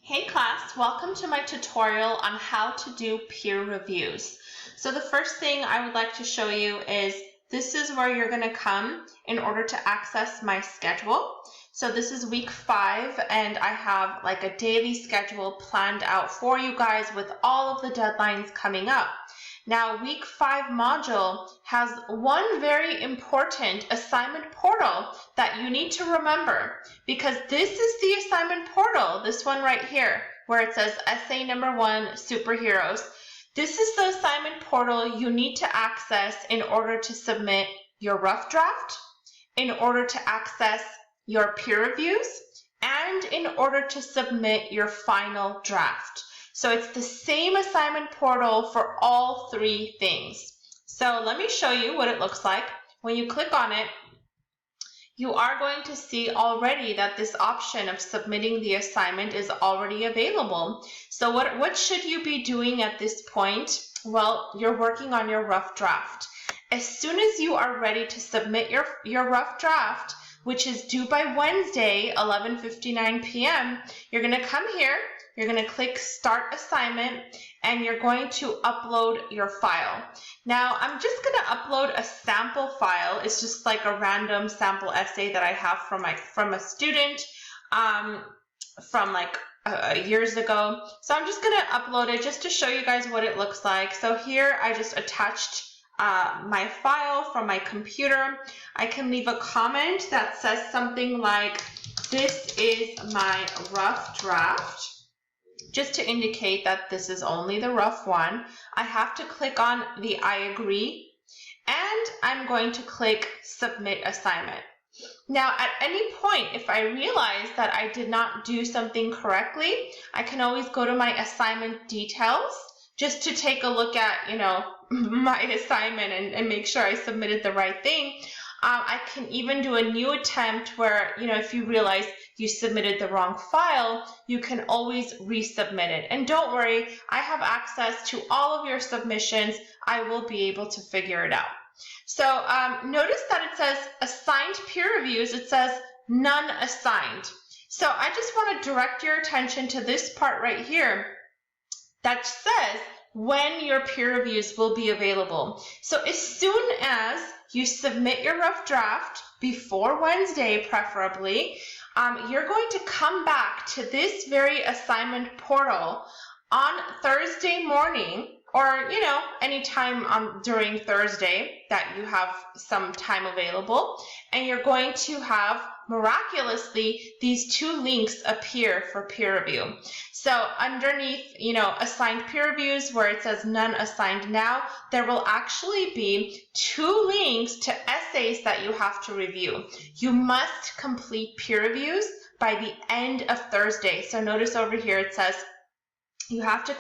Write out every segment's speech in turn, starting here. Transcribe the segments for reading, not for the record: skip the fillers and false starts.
Hey class, welcome to my tutorial on how to do peer reviews. So the first thing I would like to show you is this is where you're going to come in order to access my schedule. So this is week 5 and I have like a daily schedule planned out for you guys with all of the deadlines coming up. Now, week 5 module has one very important assignment portal that you need to remember, because this is the assignment portal, this one right here, where it says essay number 1, superheroes. This is the assignment portal you need to access in order to submit your rough draft, in order to access your peer reviews, and in order to submit your final draft. So it's the same assignment portal for all 3 things. So let me show you what it looks like. When you click on it, you are going to see already that this option of submitting the assignment is already available. So what should you be doing at this point? Well, you're working on your rough draft. As soon as you are ready to submit your rough draft, which is due by Wednesday, 11:59 p.m., you're going to come here. You're going to click Start Assignment, and you're going to upload your file. Now, I'm just going to upload a sample file. It's just like a random sample essay that I have from a student from like years ago. So I'm just going to upload it just to show you guys what it looks like. So here I just attached my file from my computer. I can leave a comment that says something like, "This is my rough draft," just to indicate that this is only the rough one. I have to click on the I agree, and I'm going to click Submit Assignment. Now, at any point, if I realize that I did not do something correctly, I can always go to my assignment details just to take a look at, my assignment and make sure I submitted the right thing. I can even do a new attempt where, if you realize you submitted the wrong file, you can always resubmit it. And don't worry, I have access to all of your submissions. I will be able to figure it out. So notice that it says assigned peer reviews. It says none assigned. So I just want to direct your attention to this part right here that says when your peer reviews will be available. So as soon as you submit your rough draft, before Wednesday preferably, you're going to come back to this very assignment portal on Thursday morning, or anytime during Thursday that you have some time available, and you're going to have miraculously these 2 links appear for peer review. So underneath, assigned peer reviews, where it says none assigned now, there will actually be 2 links to essays that you have to review. You must complete peer reviews by the end of Thursday. So notice over here it says you have to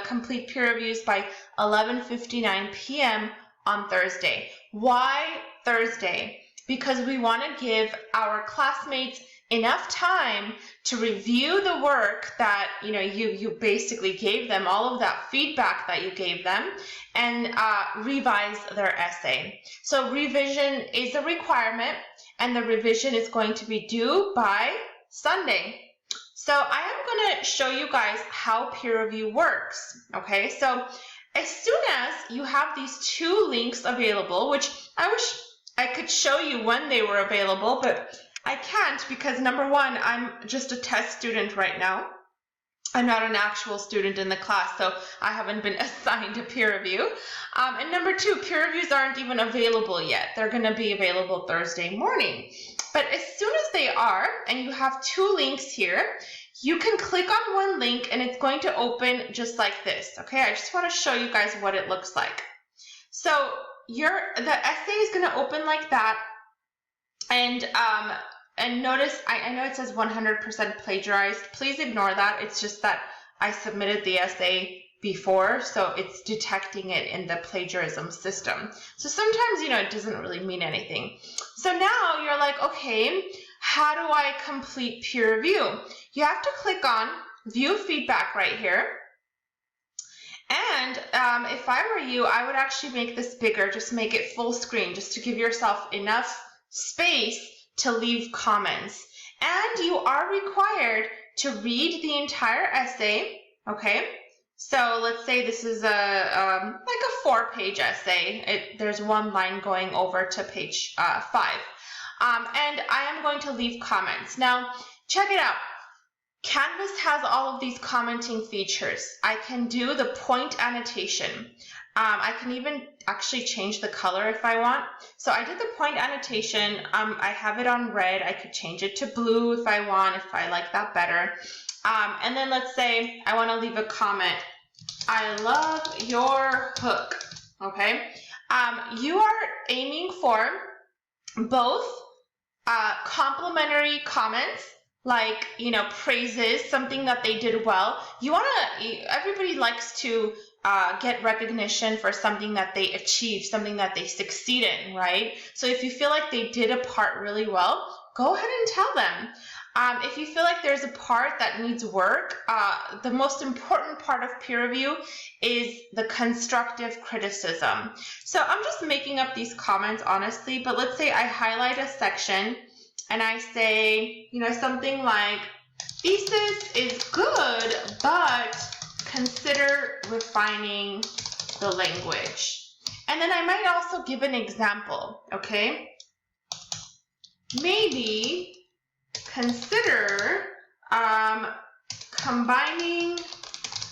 complete peer reviews by 11:59 p.m. on Thursday. Why Thursday? Because we want to give our classmates enough time to review the work that you basically gave them, all of that feedback that you gave them, and revise their essay. So revision is a requirement, and the revision is going to be due by Sunday. So I am going to show you guys how peer review works. Okay, so as soon as you have these 2 links available, which I wish I could show you when they were available, but I can't because number 1, I'm just a test student right now. I'm not an actual student in the class, so I haven't been assigned a peer review. And number 2, peer reviews aren't even available yet. They're going to be available Thursday morning. But as soon as they are, and you have 2 links here, you can click on one link and it's going to open just like this. Okay, I just want to show you guys what it looks like. So the essay is going to open like that, and notice, I know it says 100% plagiarized. Please ignore that. It's just that I submitted the essay before, so it's detecting it in the plagiarism system. So sometimes, it doesn't really mean anything. So now you're like, okay, how do I complete peer review? You have to click on View Feedback right here. And if I were you, I would actually make this bigger, just make it full screen, just to give yourself enough space to leave comments. And you are required to read the entire essay, okay? So let's say this is like a 4-page essay. There's one line going over to page 5. And I am going to leave comments. Now, check it out. Canvas has all of these commenting features. I can do the point annotation. I can even actually change the color if I want. So I did the point annotation. I have it on red. I could change it to blue if I want, if I like that better. And then let's say I want to leave a comment. I love your hook. Okay. You are aiming for both complimentary comments, like, you know, praises, something that they did well. Everybody likes to get recognition for something that they achieved, something that they succeed in, right? So if you feel like they did a part really well, go ahead and tell them. If you feel like there's a part that needs work, the most important part of peer review is the constructive criticism. So I'm just making up these comments, honestly, but let's say I highlight a section and I say, you know, something like, thesis is good, but consider refining the language. And then I might also give an example, okay? Maybe consider combining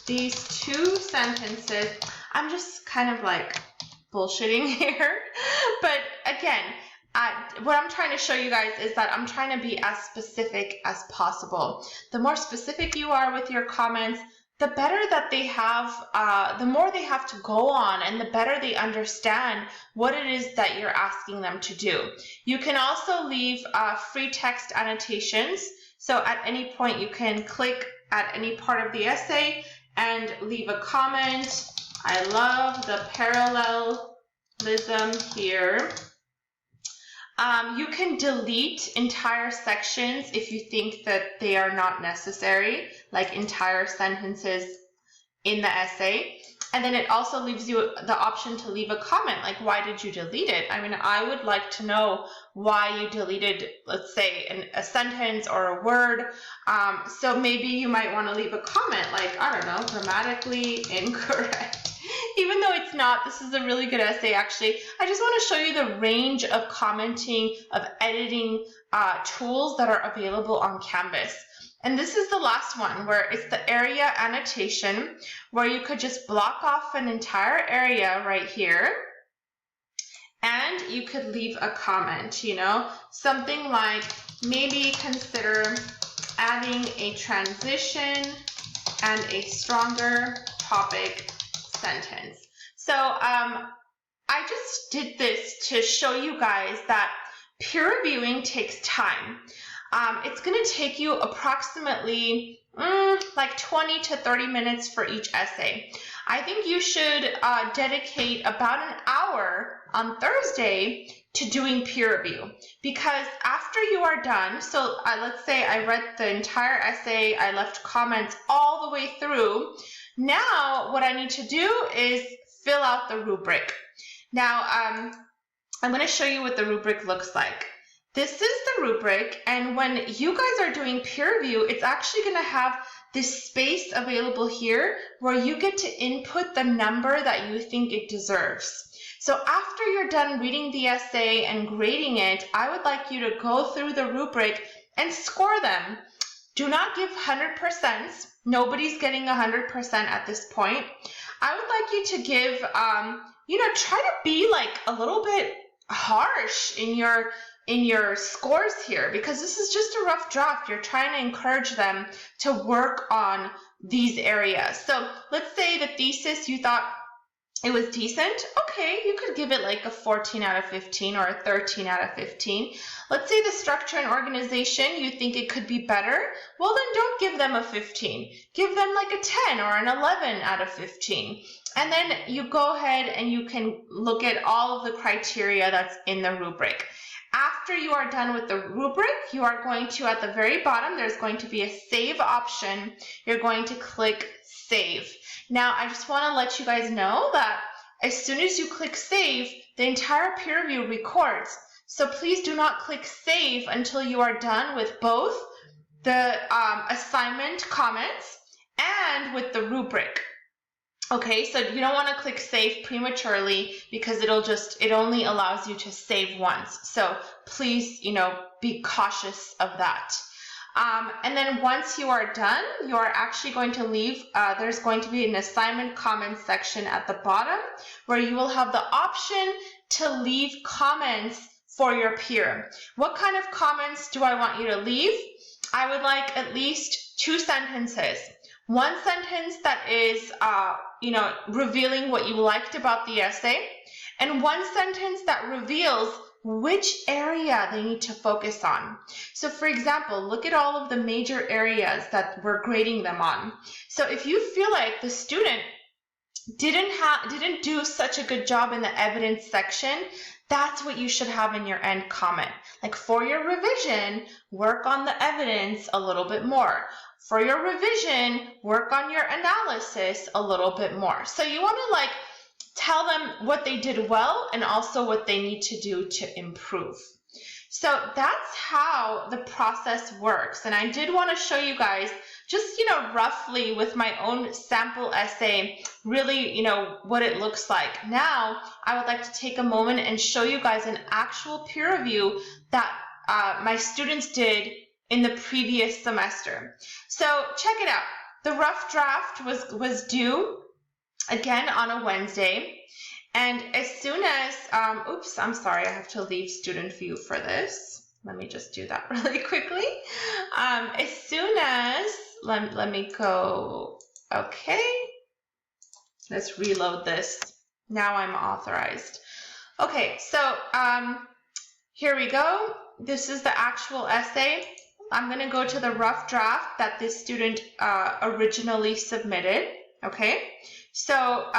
these 2 sentences. I'm just kind of like bullshitting here, but again, what I'm trying to show you guys is that I'm trying to be as specific as possible. The more specific you are with your comments, the better that they have, the more they have to go on, and the better they understand what it is that you're asking them to do. You can also leave free text annotations. So at any point, you can click at any part of the essay and leave a comment. I love the parallelism here. You can delete entire sections if you think that they are not necessary, like entire sentences in the essay. And then it also leaves you the option to leave a comment, like, why did you delete it? I mean, I would like to know why you deleted, let's say, a sentence or a word. So maybe you might want to leave a comment, like, I don't know, grammatically incorrect. Even though it's not, this is a really good essay, actually. I just want to show you the range of commenting, of editing tools that are available on Canvas. And this is the last one, where it's the area annotation, where you could just block off an entire area right here, and you could leave a comment, you know, something like, maybe consider adding a transition and a stronger topic sentence. So I just did this to show you guys that peer reviewing takes time. It's going to take you approximately like 20 to 30 minutes for each essay. I think you should dedicate about an hour on Thursday to doing peer review, because after you are done, so let's say I read the entire essay, I left comments all the way through. Now what I need to do is fill out the rubric. Now I'm going to show you what the rubric looks like. This is the rubric, and when you guys are doing peer review, it's actually going to have this space available here where you get to input the number that you think it deserves. So after you're done reading the essay and grading it, I would like you to go through the rubric and score them. Do not give 100%. Nobody's getting 100% at this point. I would like you to give, try to be like a little bit harsh in your scores here, because this is just a rough draft. You're trying to encourage them to work on these areas. So let's say the thesis, you thought it was decent. Okay, you could give it like a 14 out of 15 or a 13 out of 15. Let's say the structure and organization, you think it could be better. Well, then don't give them a 15. Give them like a 10 or an 11 out of 15. And then you go ahead and you can look at all of the criteria that's in the rubric. After you are done with the rubric, you are going to, at the very bottom, there's going to be a save option. You're going to click save. Now, I just want to let you guys know that as soon as you click save, the entire peer review records. So please do not click save until you are done with both the assignment comments and with the rubric. Okay, so you don't want to click save prematurely because it only allows you to save once. So please, be cautious of that. And then once you are done, you are actually going to leave, there's going to be an assignment comments section at the bottom where you will have the option to leave comments for your peer. What kind of comments do I want you to leave? I would like at least 2 sentences. One sentence that is, revealing what you liked about the essay, and one sentence that reveals which area they need to focus on. So for example, look at all of the major areas that we're grading them on. So if you feel like the student didn't do such a good job in the evidence section, that's what you should have in your end comment. Like for your revision, work on the evidence a little bit more. For your revision, work on your analysis a little bit more. So you want to tell them what they did well and also what they need to do to improve. So that's how the process works. And I did want to show you guys just, roughly with my own sample essay, really, what it looks like. Now, I would like to take a moment and show you guys an actual peer review that my students did in the previous semester. So check it out. The rough draft was due again on a Wednesday. And as soon as, oops, I'm sorry, I have to leave student view for this. Let me just do that really quickly. As soon as, let me go, okay. Let's reload this. Now I'm authorized. Okay, so here we go. This is the actual essay. I'm going to go to the rough draft that this student originally submitted. Okay, so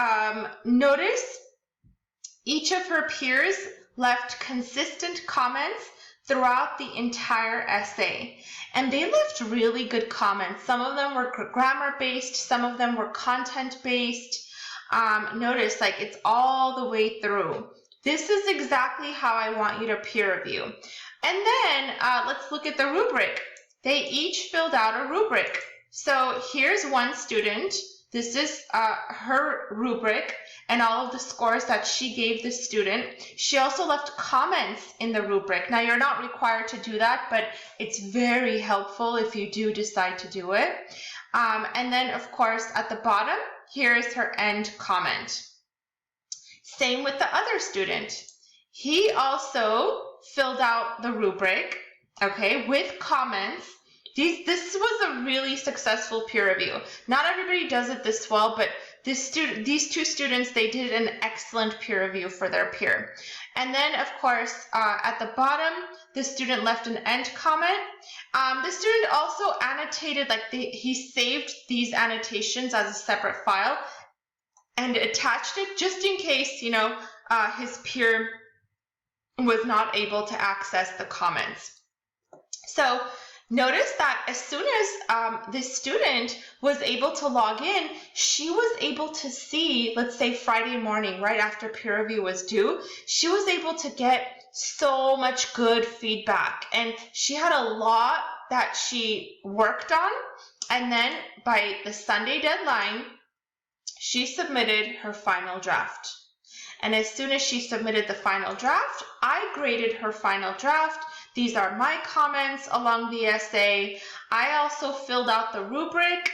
notice each of her peers left consistent comments throughout the entire essay. And they left really good comments. Some of them were grammar-based, some of them were content-based. Notice it's all the way through. This is exactly how I want you to peer review. And then let's look at the rubric. They each filled out a rubric. So here's one student. This is her rubric and all of the scores that she gave the student. She also left comments in the rubric. Now, you're not required to do that, but it's very helpful if you do decide to do it. And then, of course, at the bottom, here is her end comment. Same with the other student. He also filled out the rubric, okay, with comments. This was a really successful peer review. Not everybody does it this well, but these 2 students, they did an excellent peer review for their peer. And then, of course, at the bottom, the student left an end comment. The student also annotated, he saved these annotations as a separate file and attached it just in case, his peer was not able to access the comments. So notice that as soon as this student was able to log in, she was able to see, let's say Friday morning, right after peer review was due, she was able to get so much good feedback. And she had a lot that she worked on. And then by the Sunday deadline, she submitted her final draft. And as soon as she submitted the final draft, I graded her final draft. These are my comments along the essay. I also filled out the rubric,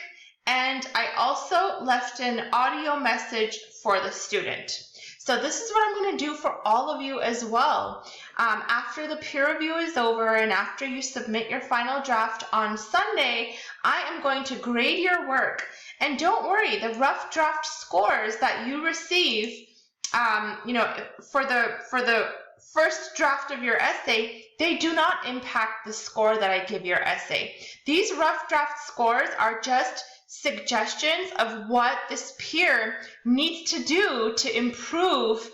and I also left an audio message for the student. So this is what I'm going to do for all of you as well. After the peer review is over and after you submit your final draft on Sunday, I am going to grade your work. And don't worry, the rough draft scores that you receive, for the first draft of your essay, they do not impact the score that I give your essay. These rough draft scores are just suggestions of what this peer needs to do to improve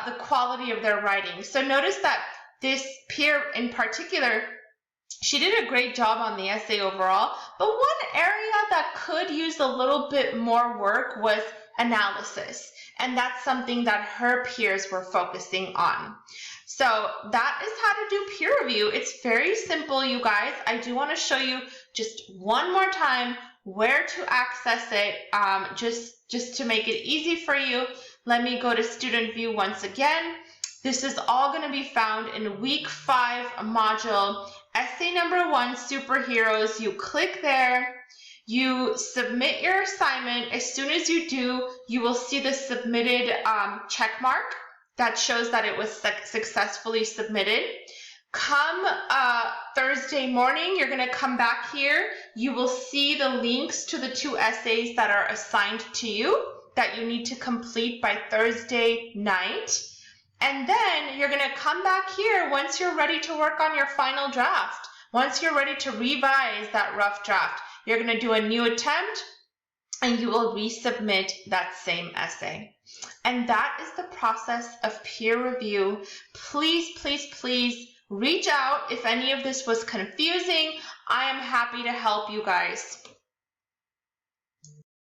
the quality of their writing. So notice that this peer in particular, She did a great job on the essay overall, but one area that could use a little bit more work was analysis, and that's something that her peers were focusing on. So that is how to do peer review. It's very simple, you guys. I do want to show you just one more time where to access it, just to make it easy for you. Let me go to student view once again. This is all going to be found in week 5 module, essay number 1, superheroes. You click there, you submit your assignment. As soon as you do, you will see the submitted check mark that shows that it was successfully submitted. Come Thursday morning, you're going to come back here. You will see the links to the 2 essays that are assigned to you that you need to complete by Thursday night. And then you're going to come back here once you're ready to work on your final draft. Once you're ready to revise that rough draft, you're going to do a new attempt and you will resubmit that same essay. And that is the process of peer review. Please, please, please reach out if any of this was confusing. I am happy to help you guys.